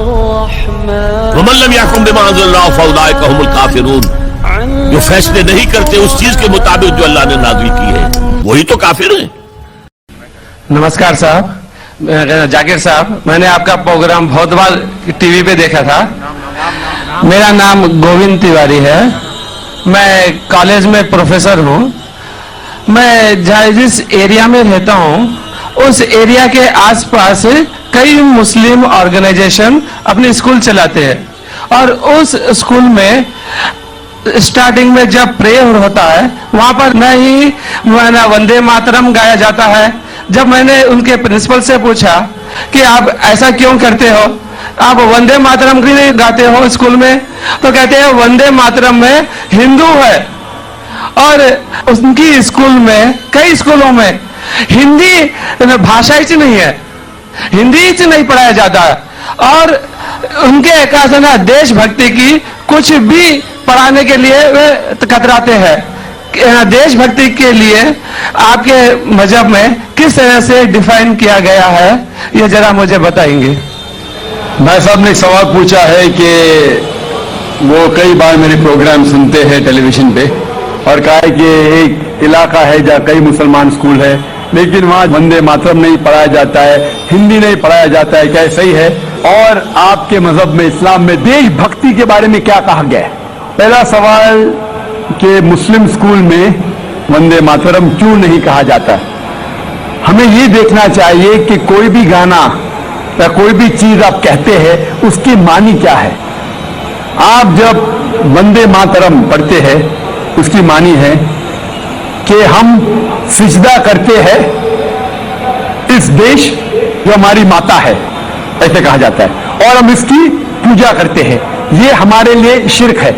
ومن لم يحكم بما انزل الله فاولئك هم الكافرون. جو فیصلے نہیں کرتے اس چیز کے مطابق جو اللہ نے نازل کی ہے وہی تو کافر ہیں. نمسکار صاحب, جاکر صاحب, میں نے آپ کا پروگرام بہت بار ٹی وی پہ دیکھا تھا. میرا نام گووند تیواری ہے, میں کالج میں پروفیسر ہوں. میں جس ایریا میں رہتا ہوں اس ایریا کے آس پاس کئی مسلم آرگنائزیشن اپنے اسکول چلاتے ہیں, اور اس اسکول میں اسٹارٹنگ میں جب پریئر ہوتا ہے وہاں پر نہ ہی وندے ماترم گایا جاتا ہے. جب میں نے ان کے پرنسپل سے پوچھا کہ آپ ایسا کیوں کرتے ہو, آپ وندے ماترم کیوں نہیں گاتے ہو اسکول میں, تو کہتے ہیں وندے ماترم میں ہندو ہے, اور ان کی اسکول میں کئی اسکولوں میں ہندی بھاشا ہی نہیں ہے, ہندی ہی نہیں پڑھایا جاتا ہے, اور ان کے دیش بھکتی کی کچھ بھی پڑھانے کے لیے کتراتے ہیں. دیش بھکتی کے لیے آپ کے مذہب میں کس طرح سے ڈیفائن کیا گیا ہے, یہ ذرا مجھے بتائیں گے. بھائی صاحب نے ایک سوال پوچھا ہے کہ وہ کئی بار میرے پروگرام سنتے ہیں ٹیلی ویژن پہ, اور کہا ہے کہ ایک علاقہ ہے جہاں کئی مسلمان اسکول ہے لیکن وہاں وندے ماترم نہیں پڑھایا جاتا ہے, ہندی نہیں پڑھایا جاتا ہے, کیا صحیح ہے؟ اور آپ کے مذہب میں, اسلام میں دیش بھکتی کے بارے میں کیا کہا گیا ہے؟ پہلا سوال کہ مسلم اسکول میں وندے ماترم کیوں نہیں کہا جاتا ہے. ہمیں یہ دیکھنا چاہیے کہ کوئی بھی گانا یا کوئی بھی چیز آپ کہتے ہیں اس کی معنی کیا ہے. آپ جب وندے ماترم پڑھتے ہیں اس کی معنی ہے کہ ہم سجدہ کرتے ہیں اس دیش جو ہماری ماتا ہے, ایسے کہا جاتا ہے, اور ہم اس کی پوجا کرتے ہیں. یہ ہمارے لیے شرک ہے,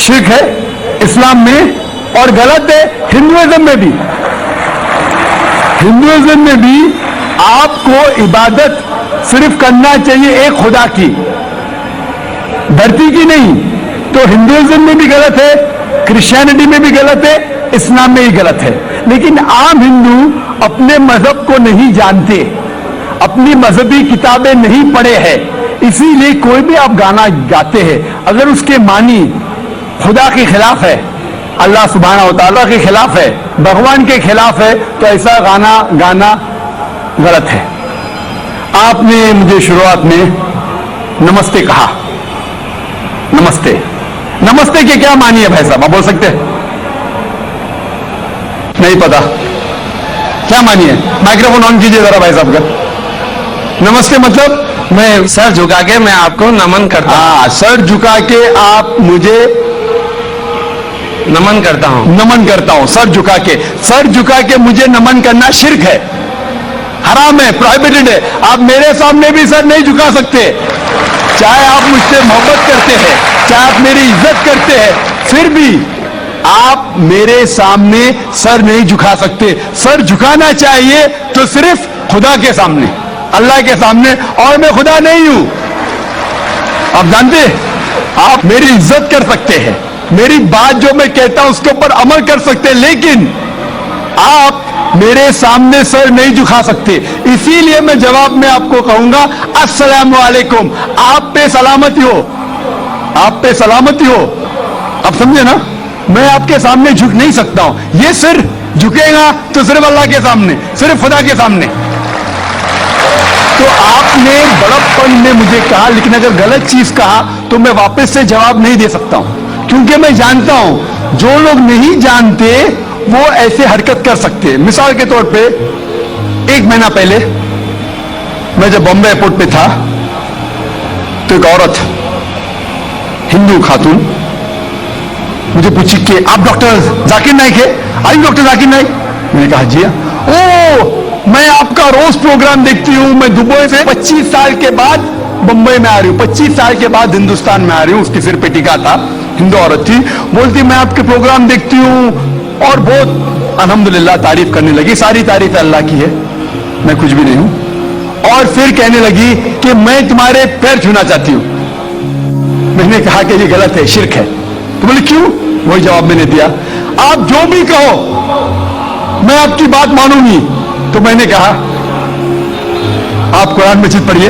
شرک ہے اسلام میں, اور غلط ہے ہندوازم میں بھی. ہندوازم میں بھی آپ کو عبادت صرف کرنا چاہیے ایک خدا کی, دھرتی کی نہیں. تو ہندوازم میں بھی غلط ہے, کرسچینٹی میں بھی غلط ہے, اسلام میں ہی غلط ہے. لیکن عام ہندو اپنے مذہب کو نہیں جانتے, اپنی مذہبی کتابیں نہیں پڑھے ہیں, اسی لیے کوئی بھی آپ گانا گاتے ہیں اگر اس کے معنی خدا کے خلاف ہے, اللہ سبحانہ و تعالیٰ کے خلاف ہے, بھگوان کے خلاف ہے, تو ایسا گانا غلط ہے. آپ نے مجھے شروعات میں نمستے کہا. نمستے, نمستے کے کیا معنی ہے بھائی صاحب, آپ بول سکتے ہیں؟ نہیں پتا کیا معنی ہے؟ مائکروفون آن کیجئے ذرا بھائی صاحب کا. نمستے مطلب میں سر جھکا کے میں آپ کو نمن کرتا ہوں. ہاں, سر جھکا کے آپ مجھے نمن کرتا ہوں. نمن کرتا ہوں, سر جھکا کے. سر جھکا کے مجھے نمن کرنا شرک ہے, حرام ہے, پروہیبٹڈ ہے. آپ میرے سامنے بھی سر نہیں جھکا سکتے, چاہے آپ مجھ سے محبت کرتے ہیں, چاہے آپ میری عزت کرتے ہیں, پھر بھی آپ میرے سامنے سر نہیں جھکا سکتے. سر جھکانا چاہیے تو صرف خدا کے سامنے, اللہ کے سامنے, اور میں خدا نہیں ہوں. آپ جانتے ہیں, آپ میری عزت کر سکتے ہیں, میری بات جو میں کہتا ہوں اس کے اوپر عمل کر سکتے ہیں, لیکن آپ میرے سامنے سر نہیں جھکا سکتے. اسی لیے میں جواب میں آپ کو کہوں گا السلام علیکم, آپ پہ سلامتی ہو, آپ پہ سلامتی ہو. آپ سمجھے نا, میں آپ کے سامنے جھک نہیں سکتا ہوں. یہ سر جھکے گا تو صرف اللہ کے سامنے, صرف خدا کے سامنے. تو آپ نے بڑپن میں مجھے کہا, لیکن اگر غلط چیز کہا تو میں واپس سے جواب نہیں دے سکتا ہوں, کیونکہ میں جانتا ہوں جو لوگ نہیں جانتے وہ ایسے حرکت کر سکتے ہیں. مثال کے طور پہ 1 مہینہ پہلے میں جب بمبے ایئرپورٹ پہ تھا تو ایک عورت, ہندو خاتون, مجھے پوچھی کہ آپ ڈاکٹر ذاکر نائک ہے؟ آئی ڈاکٹر ذاکر نائک؟ میں نے کہا جی ہاں. او, میں آپ کا روز پروگرام دیکھتی ہوں, میں دبئی سے 25 سال کے بعد بمبئی میں آ رہی ہوں, 25 سال کے بعد ہندوستان میں آ رہی ہوں. اس کے سر پہ ٹکا تھا, ہندو عورت تھی, بولتی میں آپ کے پروگرام دیکھتی ہوں, اور بہت الحمدللہ تعریف کرنے لگی. ساری تعریف اللہ کی ہے, میں کچھ بھی نہیں ہوں. اور پھر کہنے لگی کہ میں تمہارے پیر چھونا چاہتی ہوں. میں نے کہا کہ یہ غلط ہے, شرک ہے. تو بولے کیوں؟ وہی جواب میں نے دیا, آپ جو بھی کہو میں آپ کی بات مانوں گی. تو میں نے کہا آپ قرآن مجید پڑھیے,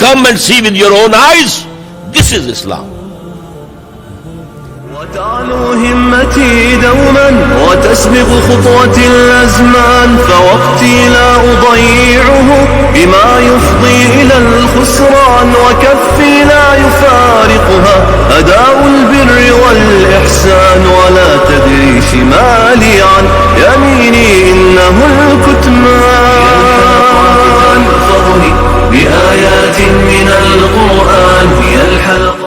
come and see with your own eyes, this is Islam. وتعلو همتي دوما وتسبق خطوتي الأزمان، فوقتي لا أضيعه بما يفضي إلى الخسران، وكفي لا يفارقها أداء البر والإحسان، ولا تدري شمالي عن يميني إنه الكتمان، فضلي بآيات من القرآن هي الحلقة۔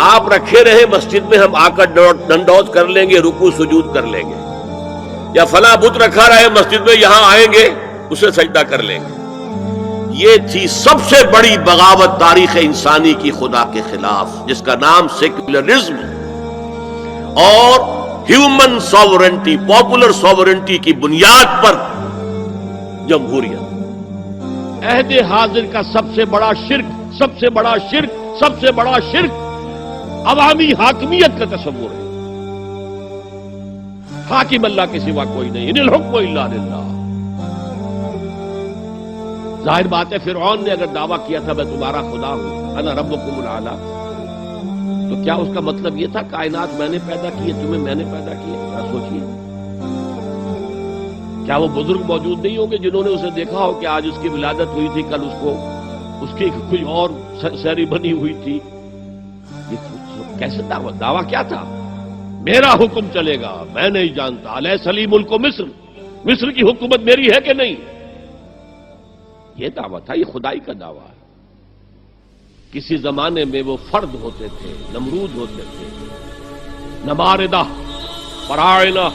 آپ رکھے رہے مسجد میں، ہم آ کر ڈنڈوت کر لیں گے، رکوع سجود کر لیں گے، یا فلاں بت رکھا رہے مسجد میں، یہاں آئیں گے اسے سجدہ کر لیں گے. یہ تھی سب سے بڑی بغاوت تاریخ انسانی کی خدا کے خلاف، جس کا نام سیکولرزم اور ہیومن ساورنٹی، پاپولر ساورنٹی کی بنیاد پر جمہوریت. عہد حاضر کا سب سے بڑا شرک، سب سے بڑا شرک، سب سے بڑا شرک عوامی حاکمیت کا تصور ہے. حاکم اللہ کے سوا کوئی نہیں، ان الحکم الا للہ. ظاہر بات ہے فرعون نے اگر دعویٰ کیا تھا میں تمہارا خدا ہوں، انا ربکم الاعلی، تو کیا اس کا مطلب یہ تھا کائنات میں نے پیدا کی ہے، تمہیں میں نے پیدا کیا؟ ذرا سوچیے. کیا وہ بزرگ موجود نہیں ہوں گے جنہوں نے اسے دیکھا ہو کہ آج اس کی ولادت ہوئی تھی، کل اس کی کوئی اور سیری بنی ہوئی تھی؟ یہ کیسے دعویٰ کیا تھا؟ میرا حکم چلے گا، میں نہیں جانتا. الیس لی ملک مصر، مصر کی حکومت میری ہے کہ نہیں؟ یہ دعویٰ تھا، یہ خدائی کا دعویٰ ہے. کسی زمانے میں وہ فرد ہوتے تھے، نمرود ہوتے تھے، نماردہ، فراعنہ.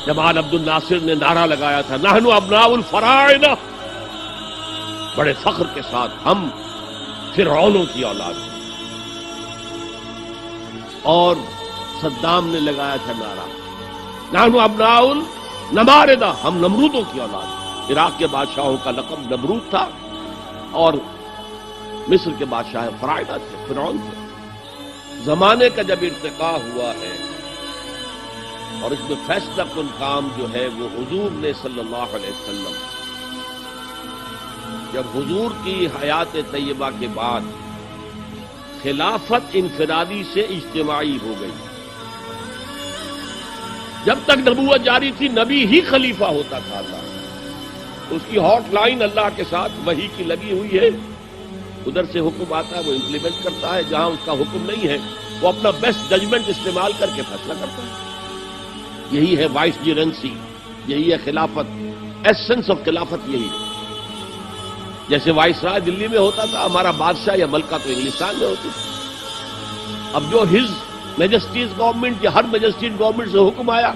جمال عبد الناصر نے نعرہ لگایا تھا نحن ابناء الفراعنہ، بڑے فخر کے ساتھ ہم فرعونوں کی اولاد ہیں. اور صدام نے لگایا تھا نعرہ نحن ابناء النماردہ، ہم نمرودوں کی اولاد ہیں. عراق کے بادشاہوں کا لقب نمرود تھا اور مصر کے بادشاہ فراعنہ تھے، فرعون تھے. زمانے کا جب ارتقا ہوا ہے اور اس میں فیصلہ کن کام جو ہے وہ حضور نے صلی اللہ علیہ وسلم، جب حضور کی حیات طیبہ کے بعد خلافت انفرادی سے اجتماعی ہو گئی. جب تک نبوت جاری تھی نبی ہی خلیفہ ہوتا تھا. اللہ اس کی ہاٹ لائن اللہ کے ساتھ وحی کی لگی ہوئی ہے، ادھر سے حکم آتا ہے وہ امپلیمنٹ کرتا ہے، جہاں اس کا حکم نہیں ہے وہ اپنا بیسٹ ججمنٹ استعمال کر کے فیصلہ کرتا ہے. یہی ہے وائس جیرنسی، یہی ہے خلافت، ایسنس آف خلافت یہی ہے. جیسے وائس رائے دلی میں ہوتا تھا، ہمارا بادشاہ یا ملکہ تو انگلستان میں ہوتی تھی. اب جو ہز میجسٹیز گورنمنٹ یا ہر میجسٹیز گورنمنٹ سے حکم آیا،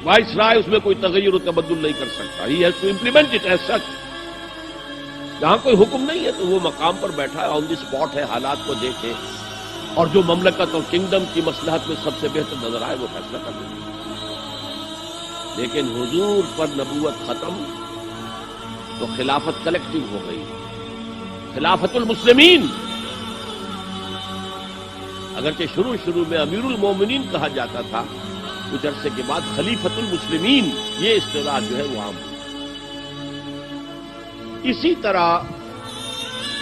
وائس رائے اس میں کوئی تغیر و تبدل نہیں کر سکتا. He has to implement it as such. جہاں کوئی حکم نہیں ہے تو وہ مقام پر بیٹھا ہے، آن دی اسپاٹ ہے، حالات کو دیکھے اور جو مملکت اور کنگڈم کی مصلحت میں سب سے بہتر نظر آئے وہ فیصلہ کر دیں. لیکن حضور پر نبوت ختم تو خلافت کلیکٹیو ہو گئی، خلافت المسلمین. اگرچہ شروع میں امیر المومنین کہا جاتا تھا، کچھ عرصے کے بعد خلیفت المسلمین یہ اصطلاح جو ہے وہ عام ہوئی. اسی طرح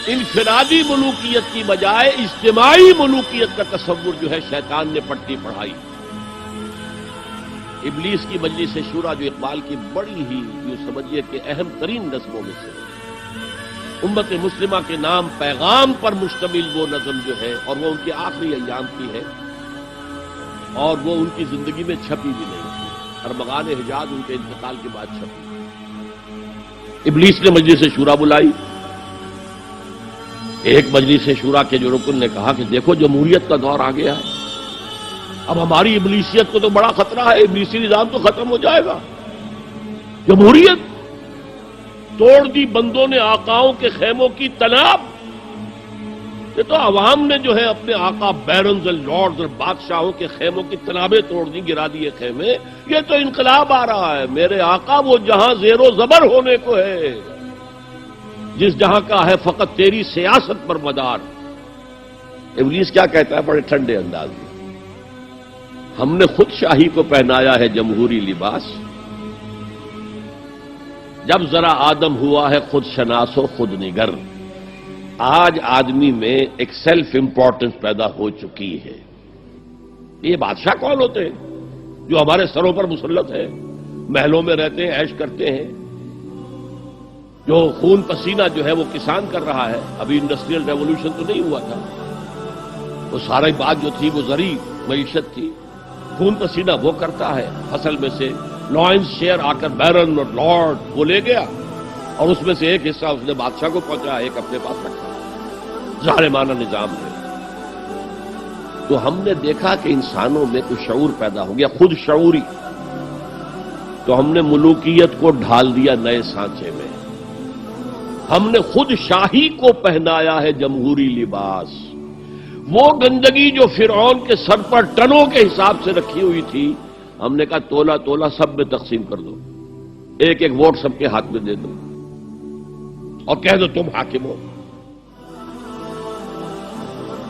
انفرادی ملوکیت کی بجائے اجتماعی ملوکیت کا تصور جو ہے شیطان نے پٹی پڑھائی. ابلیس کی مجلس شورا جو اقبال کی بڑی ہی یوں سمجھیے کہ اہم ترین نظموں میں سے امت مسلمہ کے نام پیغام پر مشتمل وہ نظم جو ہے، اور وہ ان کے آخری ایام کی ہے اور وہ ان کی زندگی میں چھپی بھی نہیں تھی. ارمغان حجاز ان کے انتقال کے بعد چھپی. ابلیس نے مجلس شورا بلائی. ایک مجلس شورا کے جو رکن نے کہا کہ دیکھو جمہوریت کا دور آ گیا ہے، اب ہماری ابلیسیت کو تو بڑا خطرہ ہے، ابلیسی نظام تو ختم ہو جائے گا. جمہوریت توڑ دی بندوں نے آقاؤں کے خیموں کی تناب. یہ تو عوام نے جو ہے اپنے آقا بیرنز اور لارڈز اور بادشاہوں کے خیموں کی تنابیں توڑ دی، گرا دیے خیمے. یہ تو انقلاب آ رہا ہے. میرے آقا وہ جہاں زیر و زبر ہونے کو ہے، جس جہاں کا ہے فقط تیری سیاست پر مدار. ابلیس کیا کہتا ہے بڑے ٹھنڈے انداز میں، ہم نے خود شاہی کو پہنایا ہے جمہوری لباس. جب ذرا آدم ہوا ہے خود شناس و خود نگر. آج آدمی میں ایک سیلف امپورٹنس پیدا ہو چکی ہے. یہ بادشاہ کون ہوتے ہیں جو ہمارے سروں پر مسلط ہے، محلوں میں رہتے ہیں، عیش کرتے ہیں، جو خون پسینہ جو ہے وہ کسان کر رہا ہے. ابھی انڈسٹریل ریولوشن تو نہیں ہوا تھا، وہ ساری بات جو تھی وہ زرعی معیشت تھی. خون پسینہ وہ کرتا ہے، فصل میں سے لائنز شیئر آ کر بیرن اور لارڈ وہ لے گیا اور اس میں سے ایک حصہ اس نے بادشاہ کو پہنچایا، ایک اپنے پاس رکھا. ظالمانہ نظام ہے. تو ہم نے دیکھا کہ انسانوں میں کوئی شعور پیدا ہو گیا، خود شعوری. تو ہم نے ملوکیت کو ڈھال دیا نئے سانچے میں. ہم نے خود شاہی کو پہنایا ہے جمہوری لباس. وہ گندگی جو فرعون کے سر پر ٹنوں کے حساب سے رکھی ہوئی تھی، ہم نے کہا تولا تولا سب میں تقسیم کر دو، ایک ایک ووٹ سب کے ہاتھ میں دے دو اور کہہ دو تم حاکم ہو.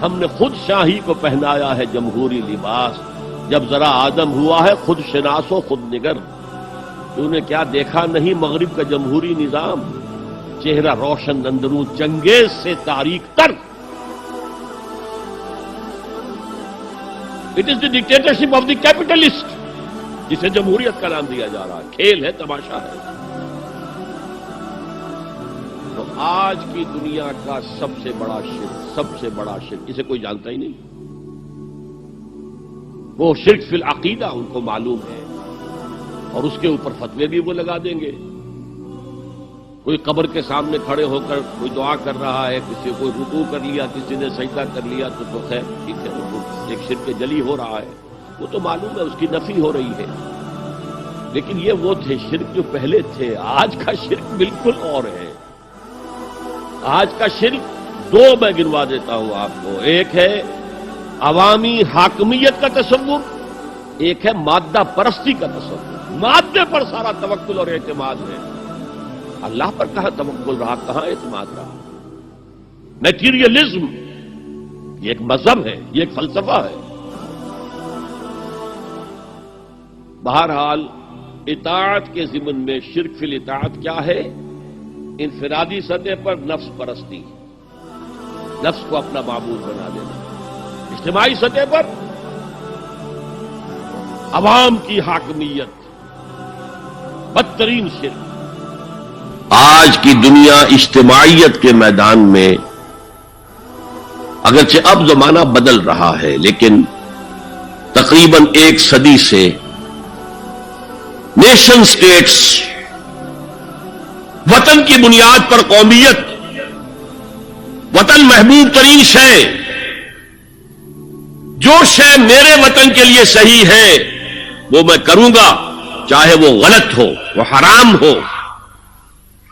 ہم نے خود شاہی کو پہنایا ہے جمہوری لباس. جب ذرا آدم ہوا ہے خود شناس و خود نگر. تو نے کیا دیکھا نہیں مغرب کا جمہوری نظام؟ چہرہ روشن اندروں چنگیز سے تاریک تر. It is the dictatorship of the capitalist, جسے جمہوریت کا نام دیا جا رہا ہے. کھیل ہے، تماشا ہے. تو آج کی دنیا کا سب سے بڑا شرک اسے کوئی جانتا ہی نہیں. وہ شرک فی العقیدہ ان کو معلوم ہے، اور اس کے اوپر فتوے بھی وہ لگا دیں گے. کوئی قبر کے سامنے کھڑے ہو کر کوئی دعا کر رہا ہے، کسی کوئی رکوع کر لیا، کسی نے سجدہ کر لیا، تو خیر ٹھیک ہے، وہ ایک شرک جلی ہو رہا ہے، وہ تو معلوم ہے، اس کی نفی ہو رہی ہے. لیکن یہ وہ تھے شرک جو پہلے تھے. آج کا شرک بالکل اور ہے. آج کا شرک دو میں گنوا دیتا ہوں آپ کو. ایک ہے عوامی حاکمیت کا تصور، ایک ہے مادہ پرستی کا تصور. مادے پر سارا توکل اور اعتماد ہے. اللہ پر کہاں توکل رہا، کہاں اعتماد رہا؟ میٹیریلزم یہ ایک مذہب ہے، یہ ایک فلسفہ ہے. بہرحال اطاعت کے ضمن میں شرک فی الاطاعت کیا ہے؟ انفرادی سطح پر نفس پرستی، نفس کو اپنا معبود بنا دینا. اجتماعی سطح پر عوام کی حاکمیت، بدترین شرک. آج کی دنیا اجتماعیت کے میدان میں اگرچہ اب زمانہ بدل رہا ہے، لیکن تقریباً ایک صدی سے نیشن سٹیٹس، وطن کی بنیاد پر قومیت، وطن محبوب ترین شے، جو شے میرے وطن کے لیے صحیح ہے وہ میں کروں گا، چاہے وہ غلط ہو، وہ حرام ہو،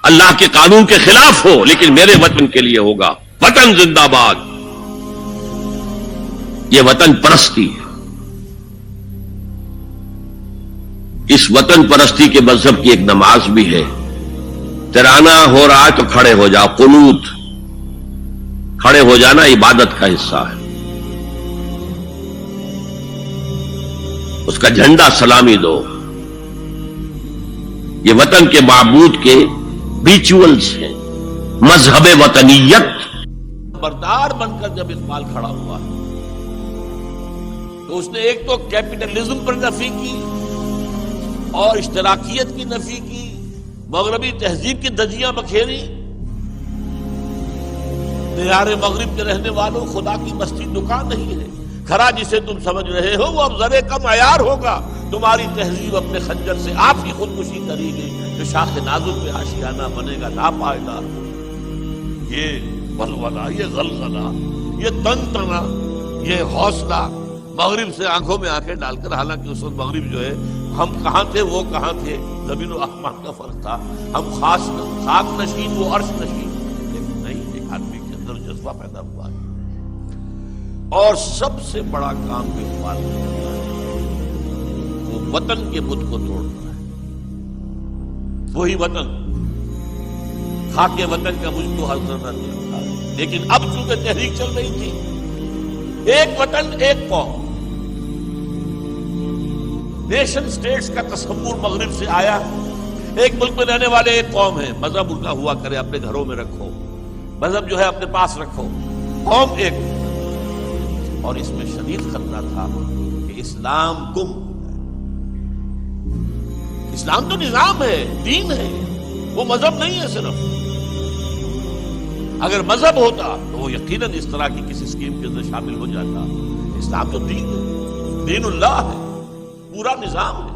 اللہ کے قانون کے خلاف ہو، لیکن میرے وطن کے لیے ہوگا. وطن زندہ باد. یہ وطن پرستی ہے. اس وطن پرستی کے مذہب کی ایک نماز بھی ہے. ترانہ ہو رہا ہے تو کھڑے ہو جاؤ. قنوت، کھڑے ہو جانا عبادت کا حصہ ہے. اس کا جھنڈا سلامی دو. یہ وطن کے معبود کے ریچولز ہیں. مذہب وطنیت بردار بن کر جب اقبال کھڑا ہوا تو اس نے ایک تو کیپٹلزم پر نفی کی اور اشتراکیت کی نفی کی، مغربی تہذیب کی دجیاں بکھیری. دیار مغرب کے رہنے والوں، خدا کی بستی دکان نہیں ہے. کھرا جسے تم سمجھ رہے ہو وہ اب ذرے کا معیار ہوگا. تمہاری تہذیب اپنے خنجر سے آپ ہی خودکشی کرے گی. جو شاخ نازک پہ آشیانہ بنے گا ناپائیدار. یہ ولولہ، یہ غلغلہ، یہ تن تنا، یہ حوصلہ مغرب سے آنکھوں میں آنکھیں ڈال کر، حالانکہ اس وقت مغرب جو ہے ہم کہاں تھے وہ کہاں تھے، زمین و آسمان کا فرق تھا. ہم خاک نشین، وہ عرش نشین. لیکن نہیں، ایک آدمی کے اندر جذبہ پیدا ہوا ہے. اور سب سے بڑا کام جو اقبال نے کیا ہے وہ وطن کے بت کو توڑنا ہے. وہی وطن، خاک وطن کا مجھ کو ہر ذرہ رکھا ہے. لیکن اب چونکہ تحریک چل رہی تھی، ایک وطن ایک قوم، نیشن سٹیٹس کا تصور مغرب سے آیا. ایک ملک میں رہنے والے ایک قوم ہے، مذہب ان کا ہوا کرے، اپنے گھروں میں رکھو، مذہب جو ہے اپنے پاس رکھو. قوم ایک، اور اس میں شدید خطرہ تھا کہ اسلام گم ہو جائے. اسلام تو نظام ہے، دین ہے، وہ مذہب نہیں ہے صرف. اگر مذہب ہوتا تو وہ یقیناً اس طرح کی کسی اسکیم کے اندر شامل ہو جاتا. اسلام تو دین ہے، دین اللہ ہے، پورا نظام ہے.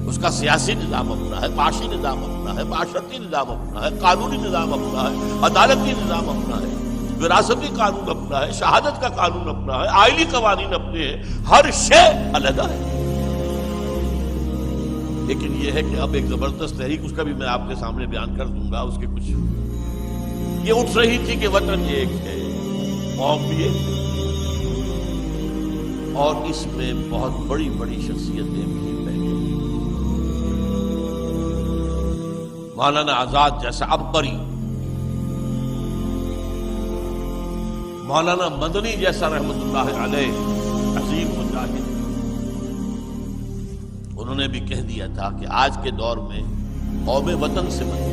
اس کا سیاسی نظام اپنا ہے، معاشی نظام اپنا ہے، معاشرتی نظام اپنا ہے، قانونی نظام اپنا ہے، عدالتی نظام اپنا ہے. وراثتی قانون اپنا ہے، شہادت کا قانون اپنا ہے، آئلی قوانین اپنے ہیں، ہر شے علیحدہ ہے۔ لیکن یہ ہے کہ اب ایک زبردست تحریک، اس کا بھی میں آپ کے سامنے بیان کر دوں گا، اس کے کچھ یہ اٹھ رہی تھی کہ وطن ایک ہے، قوم بھی ایک ہے، اور اس میں بہت بڑی بڑی شخصیتیں بھی بہ گئی۔ مولانا آزاد جیسا عبقری، مولانا مدنی جیسا رحمت اللہ علیہ عظیم مجاہد، انہوں نے بھی کہہ دیا تھا کہ آج کے دور میں قوم وطن سے بنی،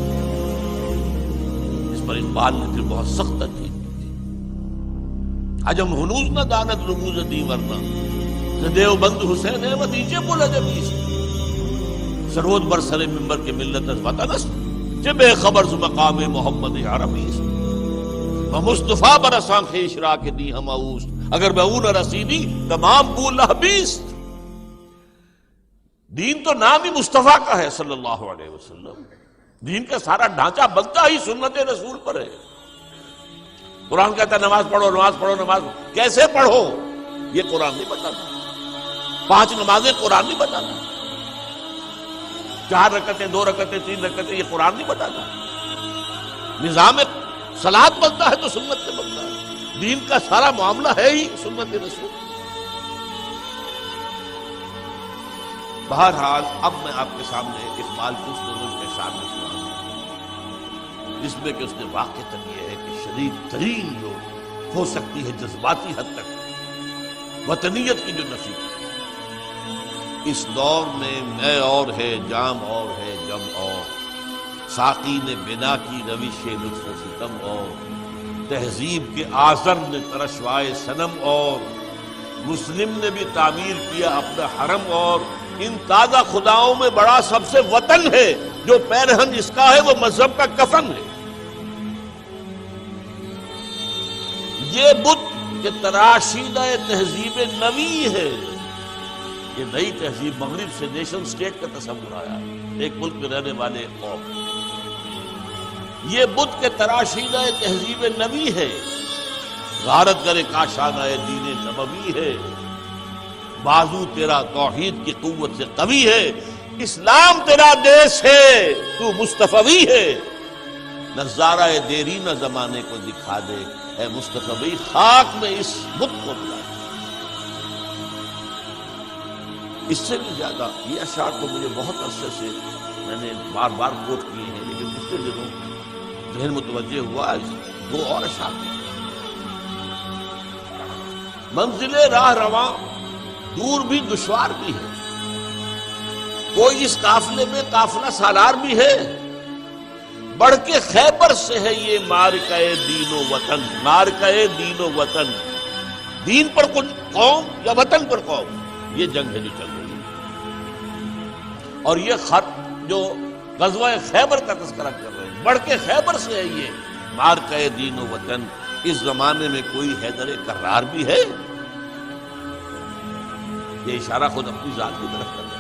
اس پر اقبال نے پھر بہت سخت تنقید کی تھی۔ عجم ہنوز نہ دانت رموز دی ورنہ دیو بند حسین ہے ودیجے بولا جبیس سرود بر سر ممبر کے ملت از وطن است چه بے خبر ز مقام محمد عربی است و مصطفیٰ برسان خیش را کے دی ہم اوست اگر بے اون رسیدی تمام بول لہبیست۔ دین تو نام ہی مصطفیٰ کا ہے صلی اللہ علیہ وسلم، دین کا سارا ڈھانچہ بنتا ہی سنت رسول پر ہے۔ قرآن کہتا ہے نماز پڑھو نماز پڑھو نماز پڑھو، کیسے پڑھو یہ قرآن نہیں بتاتا، 5 نمازیں قرآن نہیں بتاتا، 4 رکعتیں 2 رکعتیں 3 رکعتیں یہ قرآن نہیں بتاتا۔ نظام صلاۃ بنتا ہے تو سنت سے بنتا ہے، دین کا سارا معاملہ ہے ہی سنت رسول۔ بہرحال اب میں آپ کے سامنے اقبال کی اس نظم کے سامنے سنا جس میں کہ اس نے واقعتاً یہ ہے کہ شدید ترین جو ہو سکتی ہے جذباتی حد تک وطنیت کی جو نفی اس دور میں میں اور ہے جام اور ہے جم اور ساقی نے بنا کی روش لطف و ستم اور تہذیب کے آزر نے ترشوائے صنم اور مسلم نے بھی تعمیر کیا اپنا حرم اور ان تازہ خداؤں میں بڑا سب سے وطن ہے جو پیرہن اس کا ہے وہ مذہب کا کفن ہے۔ یہ بت کہ تراشیدہ تہذیب نوی ہے، یہ نئی تہذیب مغرب سے نیشن سٹیٹ کا تصور آیا، ایک ملک میں رہنے والے ایک قوم، یہ بت کے تراشیدہ تہذیب نوی ہے، غارت کرے کاشانہ دین نبوی ہے، بازو تیرا توحید کی قوت سے قوی ہے، اسلام تیرا دیس ہے تو مصطفی ہے، نظارہ دیرینہ زمانے کو دکھا دے اے مصطفی خاک میں اس بت کو ملا۔ اس سے بھی زیادہ یہ اشعار تو مجھے بہت عرصے سے میں نے بار بار کوٹ کیے ہیں، لیکن پچھلے دنوں ذہن متوجہ ہوا 2 اور اشعار۔ منزل راہ رواں دور بھی دشوار بھی ہے، کوئی اس قافلے میں قافلہ سالار بھی ہے، بڑھ کے خیبر سے ہے یہ مارکہ دین و وطن، مارکہ دین و وطن، دین پر کچھ قوم یا وطن پر قوم، یہ جنگ ہے جو چل رہی ہے۔ اور یہ خط جو غزوہ خیبر کا تذکرہ کر رہے ہیں، بڑھ کے خیبر سے ہے یہ مارکہ دین و وطن، اس زمانے میں کوئی حیدر کرار بھی ہے، یہ اشارہ خود اپنی ذات کی طرف کر رہے ہیں۔